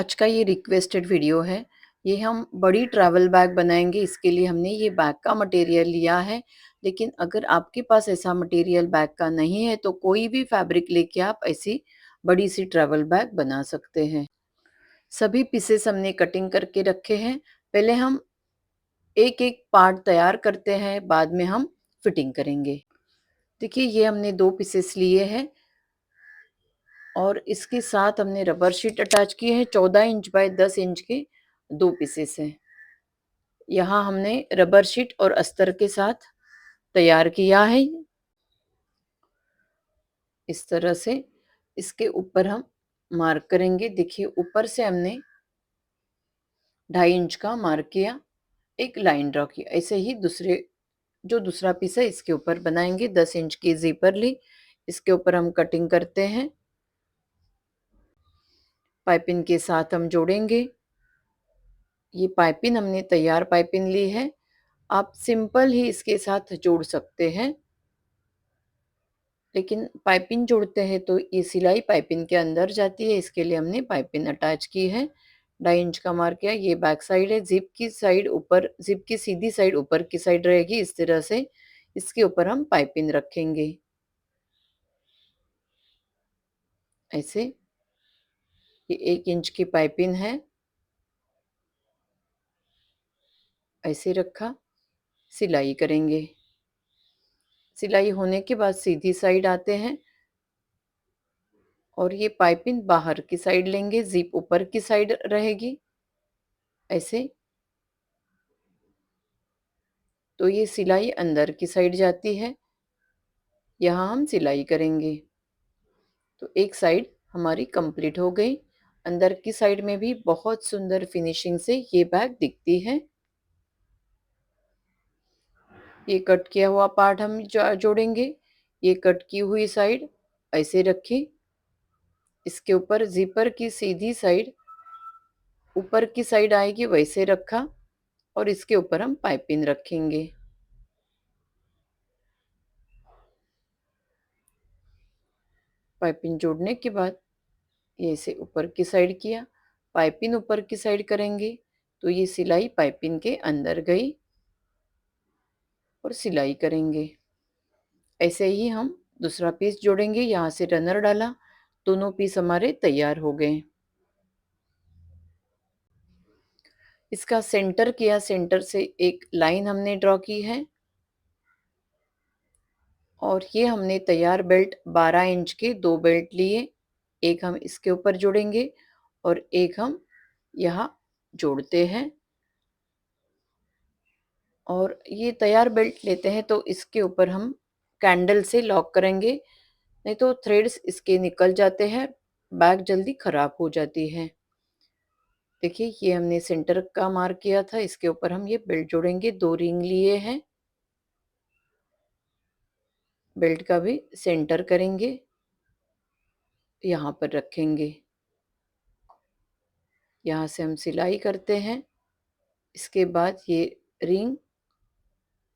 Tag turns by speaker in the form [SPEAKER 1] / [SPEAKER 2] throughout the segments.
[SPEAKER 1] आज का ये रिक्वेस्टेड वीडियो है। ये हम बड़ी ट्रैवल बैग बनाएंगे, इसके लिए हमने ये बैग का मटेरियल लिया है। लेकिन अगर आपके पास ऐसा मटेरियल बैग का नहीं है तो कोई भी फैब्रिक लेके आप ऐसी बड़ी सी ट्रैवल बैग बना सकते हैं। सभी पीसेस हमने कटिंग करके रखे हैं। पहले हम एक एक पार्ट तैयार करते हैं, बाद में हम फिटिंग करेंगे। देखिए, ये हमने 2 पीसेस लिए हैं और इसके साथ हमने रबर शीट अटैच किए हैं। 14 इंच बाय 10 इंच के 2 पीसेस हैं। यहाँ हमने रबर शीट और अस्तर के साथ तैयार किया है। इस तरह से इसके ऊपर हम मार्क करेंगे। देखिए, ऊपर से हमने 2.5 इंच का मार्क किया, एक लाइन ड्रॉ की। ऐसे ही दूसरा पीस है इसके ऊपर बनाएंगे। 10 इंच की जीपर ली, इसके ऊपर हम कटिंग करते हैं। पाइपिंग के साथ हम जोड़ेंगे। ये पाइपिंग हमने तैयार पाइपिंग ली है, आप सिंपल ही इसके साथ जोड़ सकते हैं। लेकिन पाइपिंग जोड़ते हैं तो ये सिलाई पाइपिंग के अंदर जाती है, इसके लिए हमने पाइपिंग अटैच की है। 2.5 इंच का मार्क किया। ये बैक साइड है। जिप की सीधी साइड ऊपर की साइड रहेगी। इस तरह से इसके ऊपर हम पाइपिंग रखेंगे। ऐसे ये 1 इंच की पाइपिंग है। ऐसे रखा, सिलाई करेंगे। सिलाई होने के बाद सीधी साइड आते हैं और ये पाइपिंग बाहर की साइड लेंगे, जिप ऊपर की साइड रहेगी। ऐसे तो ये सिलाई अंदर की साइड जाती है। यहाँ हम सिलाई करेंगे। तो एक साइड हमारी कंप्लीट हो गई। अंदर की साइड में भी बहुत सुंदर फिनिशिंग से ये बैग दिखती है। ये कट किया हुआ पार्ट हम जोड़ेंगे। ये कट की हुई साइड ऐसे रखी, इसके ऊपर जिपर की सीधी साइड ऊपर की साइड आएगी, वैसे रखा और इसके ऊपर हम पाइपिंग रखेंगे। पाइपिंग जोड़ने के बाद ये इसे ऊपर की साइड किया, पाइपिंग ऊपर की साइड करेंगे तो ये सिलाई पाइपिंग के अंदर गई और सिलाई करेंगे। ऐसे ही हम दूसरा पीस जोड़ेंगे। यहाँ से रनर डाला, दोनों पीस हमारे तैयार हो गए। इसका सेंटर किया, सेंटर से एक लाइन हमने ड्रॉ की है और ये हमने तैयार बेल्ट 12 इंच के 2 बेल्ट लिए। एक हम इसके ऊपर जोड़ेंगे और एक हम यहाँ जोड़ते हैं। और ये तैयार बेल्ट लेते हैं तो इसके ऊपर हम कैंडल से लॉक करेंगे, नहीं तो थ्रेड्स इसके निकल जाते हैं, बैग जल्दी खराब हो जाती है। देखिए, ये हमने सेंटर का मार्क किया था, इसके ऊपर हम ये बेल्ट जोड़ेंगे। 2 रिंग लिए हैं, बेल्ट का भी सेंटर करेंगे, यहाँ पर रखेंगे। यहाँ से हम सिलाई करते हैं। इसके बाद ये रिंग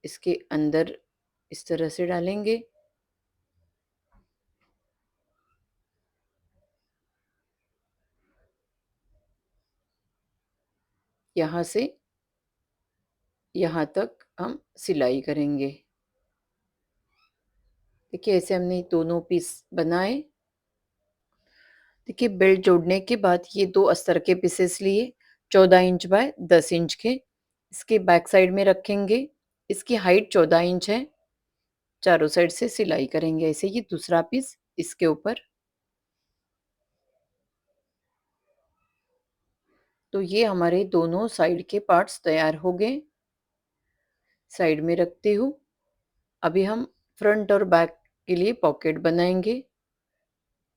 [SPEAKER 1] इसके अंदर इस तरह से डालेंगे। यहाँ से यहाँ तक हम सिलाई करेंगे। देखिए, ऐसे हमने दोनों पीस बनाए। देखिए, बेल्ट जोड़ने के बाद ये 2 अस्तर के पीसेस लिए, 14 इंच बाय 10 इंच के। इसके बैक साइड में रखेंगे। इसकी हाइट 14 इंच है। चारों साइड से सिलाई करेंगे। ऐसे ही दूसरा पीस इसके ऊपर। तो ये हमारे दोनों साइड के पार्ट्स तैयार हो गए। साइड में रखती हूँ। अभी हम फ्रंट और बैक के लिए पॉकेट बनाएंगे।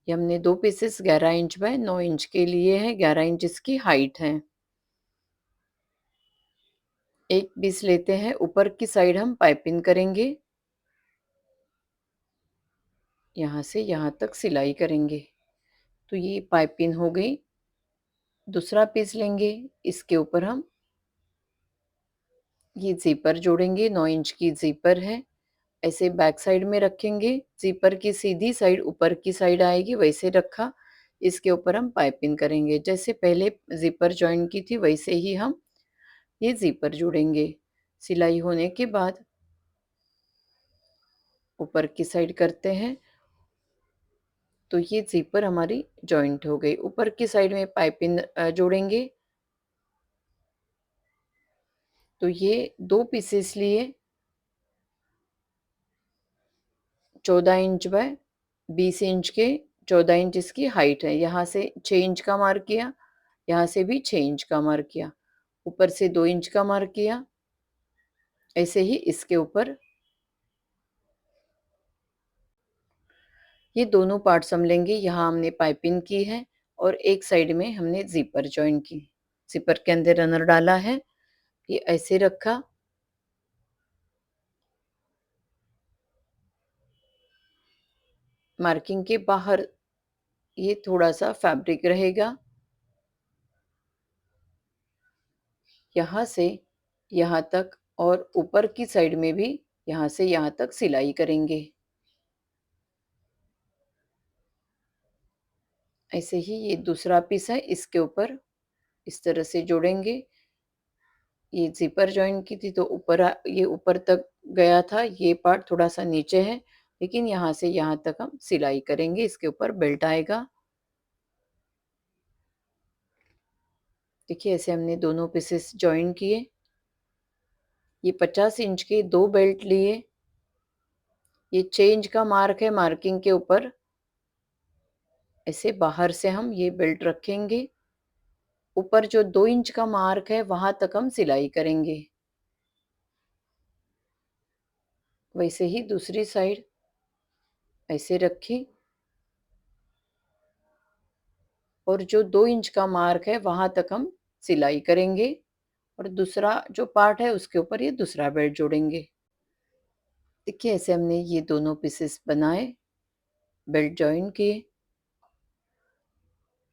[SPEAKER 1] ये हमने 2 पीसेस 11 इंच बाय 9 इंच के लिए हैं। 11 इंच इसकी हाइट है। एक पीस लेते हैं, ऊपर की साइड हम पाइपिंग करेंगे। यहाँ से यहाँ तक सिलाई करेंगे। तो ये पाइपिंग हो गई। दूसरा पीस लेंगे, इसके ऊपर हम ये ज़िपर जोड़ेंगे। 9 इंच की ज़िपर है। ऐसे बैक साइड में रखेंगे। ज़िपर की सीधी साइड ऊपर की साइड आएगी, वैसे रखा। इसके ऊपर हम पाइपिंग करेंगे। जैसे पहले ज़िपर जॉइन की थी वैसे ही हम ये ज़िपर जोड़ेंगे। सिलाई होने के बाद ऊपर की साइड करते हैं तो ये ज़िपर हमारी जॉइंट हो गई। ऊपर की साइड में पाइपिंग जोड़ेंगे। तो ये 2 पीसेस लिए 14 इंच बाय 20 इंच के, 14 इंच इसकी हाइट है। यहाँ से 6 इंच का मार्क किया, यहाँ से भी 6 इंच का मार्क किया, ऊपर से 2 इंच का मार्क किया। ऐसे ही इसके ऊपर ये दोनों पार्ट्स हम लेंगे। यहाँ हमने पाइपिंग की है और एक साइड में हमने ज़िपर जॉइन की। ज़िपर के अंदर रनर डाला है, ये ऐसे रखा। मार्किंग के बाहर ये थोड़ा-सा फैब्रिक रहेगा। यहाँ से यहाँ तक और ऊपर की साइड में भी यहाँ से यहाँ तक सिलाई करेंगे। ऐसे ही ये दूसरा पीस है, इसके ऊपर इस तरह से जोड़ेंगे। ये ज़िपर जॉइन की थी तो ये ऊपर तक गया था, ये पार्ट थोड़ा-सा नीचे है, लेकिन यहाँ से यहाँ तक हम सिलाई करेंगे। इसके ऊपर बेल्ट आएगा। देखिए ऐसे हमने दोनों पीसेस जॉइन किए। ये 50 इंच के 2 बेल्ट लिए। ये 6 इंच का मार्क है मार्किंग के ऊपर। ऐसे बाहर से हम ये बेल्ट रखेंगे। ऊपर जो 2 इंच का मार्क है वहाँ तक हम सिलाई करेंगे। वैसे ही दूसरी साइड ऐसे रखी और जो 2 इंच का मार्क है वहाँ तक हम सिलाई करेंगे और दूसरा जो पार्ट है उसके ऊपर ये दूसरा बेल्ट जोड़ेंगे। देखिए ऐसे हमने ये दोनों पीसेस बनाए, बेल्ट जॉइन किए।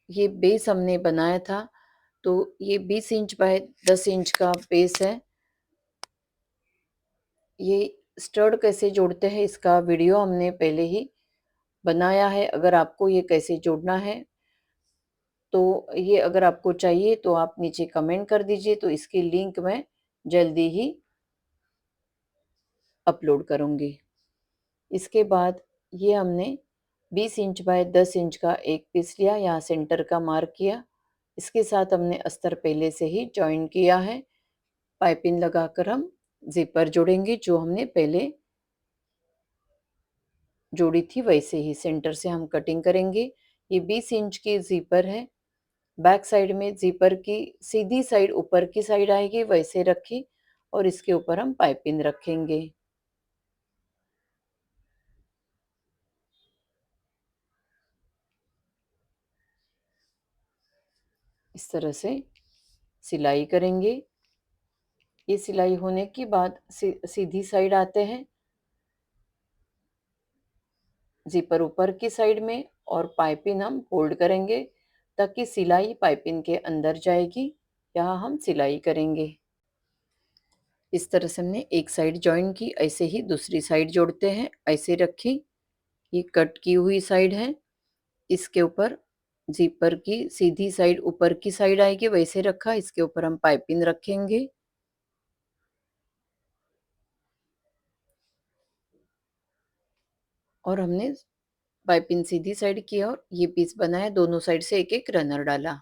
[SPEAKER 1] ये बेस हमने बनाया था तो ये 20 इंच बाय 10 इंच का बेस है। ये स्टड कैसे जोड़ते हैं इसका वीडियो हमने पहले ही बनाया है। अगर आपको ये कैसे जोड़ना है तो ये अगर आपको चाहिए तो आप नीचे कमेंट कर दीजिए, तो इसकी लिंक मैं जल्दी ही अपलोड करूँगी। इसके बाद ये हमने 20 इंच बाय 10 इंच का एक पीस लिया, यहाँ सेंटर का मार्क किया। इसके साथ हमने अस्तर पहले से ही जॉइन किया है। पाइपिंग लगाकर हम ज़िपर जोड़ेंगे जो हमने पहले जोड़ी थी वैसे ही सेंटर से हम कटिंग करेंगे। ये 20 इंच की ज़िपर है। बैक साइड में ज़िपर की सीधी साइड ऊपर की साइड आएगी वैसे रखी और इसके ऊपर हम पाइपिंग रखेंगे। इस तरह से सिलाई करेंगे। ये सिलाई होने के बाद सीधी साइड आते हैं, ज़िपर ऊपर की साइड में और पाइपिंग हम होल्ड करेंगे ताकि सिलाई पाइपिंग के अंदर जाएगी। यहाँ हम सिलाई करेंगे। इस तरह से हमने एक साइड जॉइन की, ऐसे ही दूसरी साइड जोड़ते हैं। ऐसे रखी, ये कट की हुई साइड है, इसके ऊपर ज़िपर की सीधी साइड ऊपर की साइड आएगी वैसे रखा। इसके ऊपर हम पाइपिंग रखेंगे। और हमने पाइपिंग सीधी साइड की और ये पीस बनाया, दोनों साइड से एक एक रनर डाला।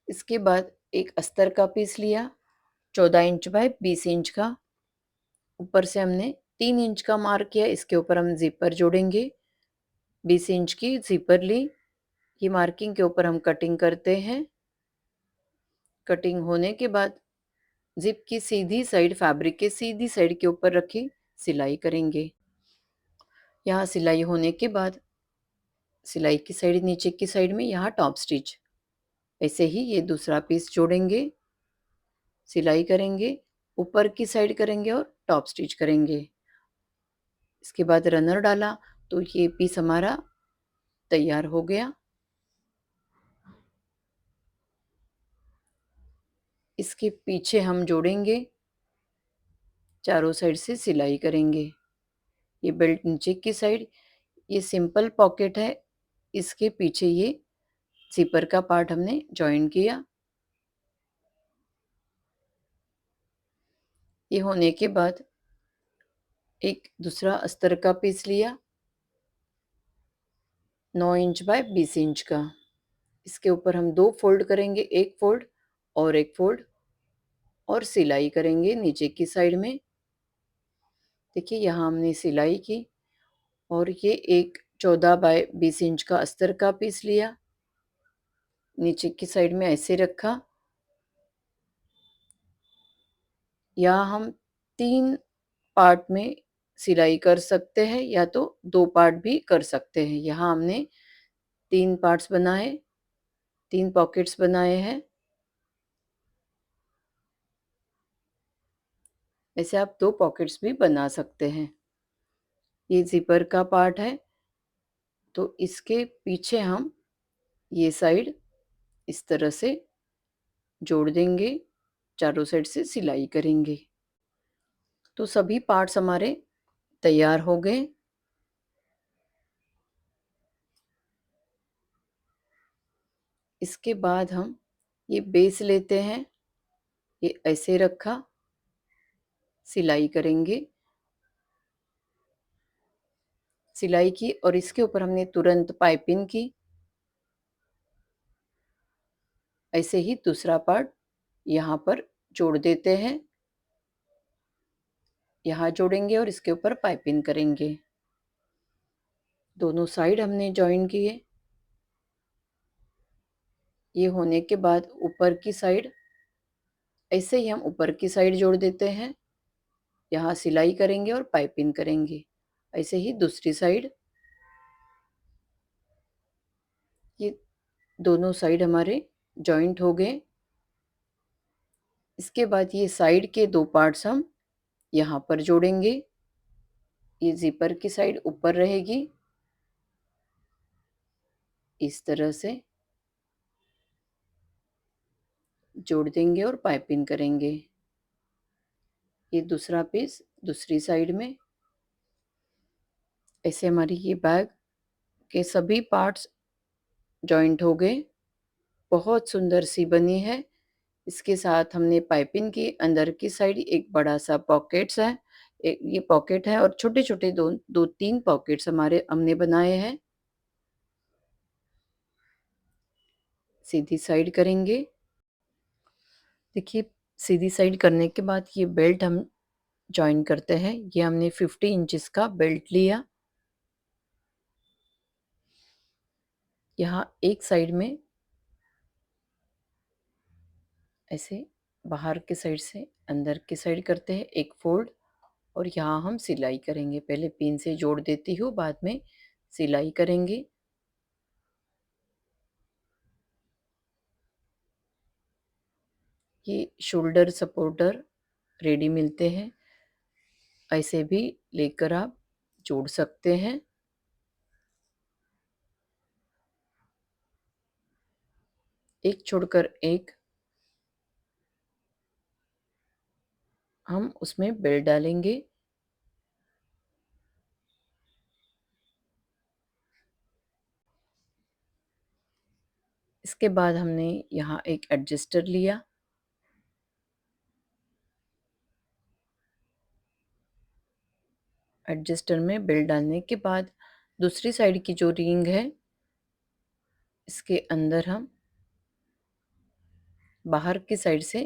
[SPEAKER 1] इसके बाद एक अस्तर का पीस लिया 14 इंच बाय 20 इंच का। ऊपर से हमने 3 इंच का मार्क किया, इसके ऊपर हम ज़िपर जोड़ेंगे। 20 इंच की ज़िपर ली, ये मार्किंग के ऊपर हम कटिंग करते हैं। कटिंग होने के बाद ज़िप की सीधी साइड फैब्रिक के सीधी साइड के ऊपर रखी सिलाई करेंगे। यहाँ सिलाई होने के बाद सिलाई की साइड नीचे की साइड में यहाँ टॉप स्टिच। ऐसे ही ये दूसरा पीस जोड़ेंगे, सिलाई करेंगे, ऊपर की साइड करेंगे और टॉप स्टिच करेंगे। इसके बाद रनर डाला तो ये पीस हमारा तैयार हो गया। इसके पीछे हम जोड़ेंगे, चारों साइड से सिलाई करेंगे। ये बेल्ट नीचे की साइड, ये सिंपल पॉकेट है, इसके पीछे ये ज़िपर का पार्ट हमने जॉइन किया। ये होने के बाद एक दूसरा अस्तर का पीस लिया 9 इंच बाय 20 इंच का। इसके ऊपर हम 2 फोल्ड करेंगे, एक फोल्ड और एक फोल्ड, और सिलाई करेंगे नीचे की साइड में। देखिए यहाँ हमने सिलाई की और ये एक 14 बाय 20 इंच का अस्तर का पीस लिया, नीचे की साइड में ऐसे रखा। यहाँ हम 3 पार्ट में सिलाई कर सकते हैं या तो 2 पार्ट भी कर सकते हैं। यहाँ हमने 3 पार्ट्स बनाए, 3 पॉकेट्स बनाए हैं। ऐसे आप 2 पॉकेट्स भी बना सकते हैं। ये ज़िपर का पार्ट है, तो इसके पीछे हम ये साइड इस तरह से जोड़ देंगे, चारों साइड से सिलाई करेंगे। तो सभी पार्ट्स हमारे तैयार हो गए। इसके बाद हम ये बेस लेते हैं, ये ऐसे रखा, सिलाई करेंगे। सिलाई की और इसके ऊपर हमने तुरंत पाइपिंग की। ऐसे ही दूसरा पार्ट यहाँ पर जोड़ देते हैं, यहाँ जोड़ेंगे और इसके ऊपर पाइपिंग करेंगे। दोनों साइड हमने जॉइन किए। ये होने के बाद ऊपर की साइड ऐसे ही हम ऊपर की साइड जोड़ देते हैं, यहाँ सिलाई करेंगे और पाइपिंग करेंगे। ऐसे ही दूसरी साइड, ये दोनों साइड हमारे जॉइंट हो गए। इसके बाद ये साइड के 2 पार्ट्स हम यहाँ पर जोड़ेंगे। ये ज़िपर की साइड ऊपर रहेगी, इस तरह से जोड़ देंगे और पाइपिंग करेंगे। ये दूसरा पीस दूसरी साइड में। ऐसे हमारी ये बैग के सभी पार्ट्स जॉइंट हो गए। बहुत सुंदर सी बनी है। इसके साथ हमने पाइपिंग की, अंदर की साइड एक बड़ा सा पॉकेट्स है, एक ये पॉकेट है और छोटे छोटे दो तीन पॉकेट्स हमारे हमने बनाए हैं। सीधी साइड करेंगे। देखिए सीधी साइड करने के बाद ये बेल्ट हम जॉइन करते हैं। ये हमने 50 इंचेस का बेल्ट लिया। यहाँ एक साइड में ऐसे बाहर के साइड से अंदर की साइड करते हैं एक फोल्ड, और यहाँ हम सिलाई करेंगे। पहले पिन से जोड़ देती हूँ, बाद में सिलाई करेंगे। ये शोल्डर सपोर्टर रेडी मिलते हैं, ऐसे भी लेकर आप जोड़ सकते हैं। एक छोड़कर एक हम उसमें बेल्ट डालेंगे। इसके बाद हमने यहाँ एक एडजस्टर लिया। एडजस्टर में बेल्ट डालने के बाद दूसरी साइड की जो रिंग है, इसके अंदर हम बाहर की साइड से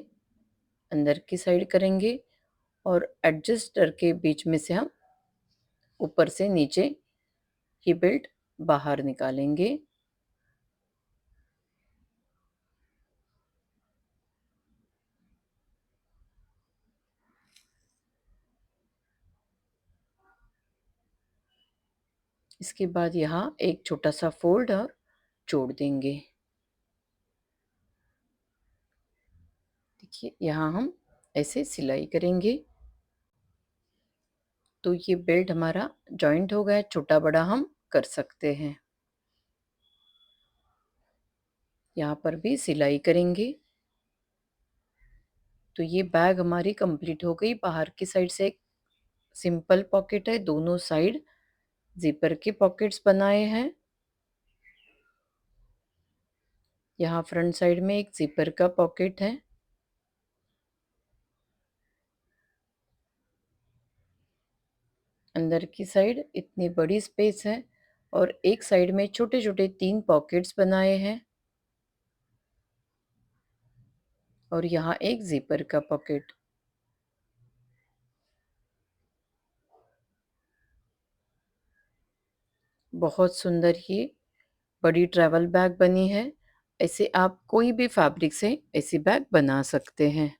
[SPEAKER 1] अंदर की साइड करेंगे और एडजस्टर के बीच में से हम ऊपर से नीचे ये बेल्ट बाहर निकालेंगे। इसके बाद यहाँ एक छोटा सा फोल्ड और जोड़ देंगे। देखिए यहाँ हम ऐसे सिलाई करेंगे तो ये बेल्ट हमारा जॉइंट हो गया। छोटा बड़ा हम कर सकते हैं। यहाँ पर भी सिलाई करेंगे। तो ये बैग हमारी कंप्लीट हो गई। बाहर की साइड से एक सिंपल पॉकेट है, दोनों साइड ज़िपर के पॉकेट्स बनाए हैं। यहाँ फ्रंट साइड में एक ज़िपर का पॉकेट है। अंदर की साइड इतनी बड़ी स्पेस है और एक साइड में छोटे-छोटे 3 पॉकेट्स बनाए हैं और यहाँ एक ज़िपर का पॉकेट। बहुत सुंदर ये बड़ी ट्रैवल बैग बनी है। ऐसे आप कोई भी फैब्रिक से ऐसी बैग बना सकते हैं।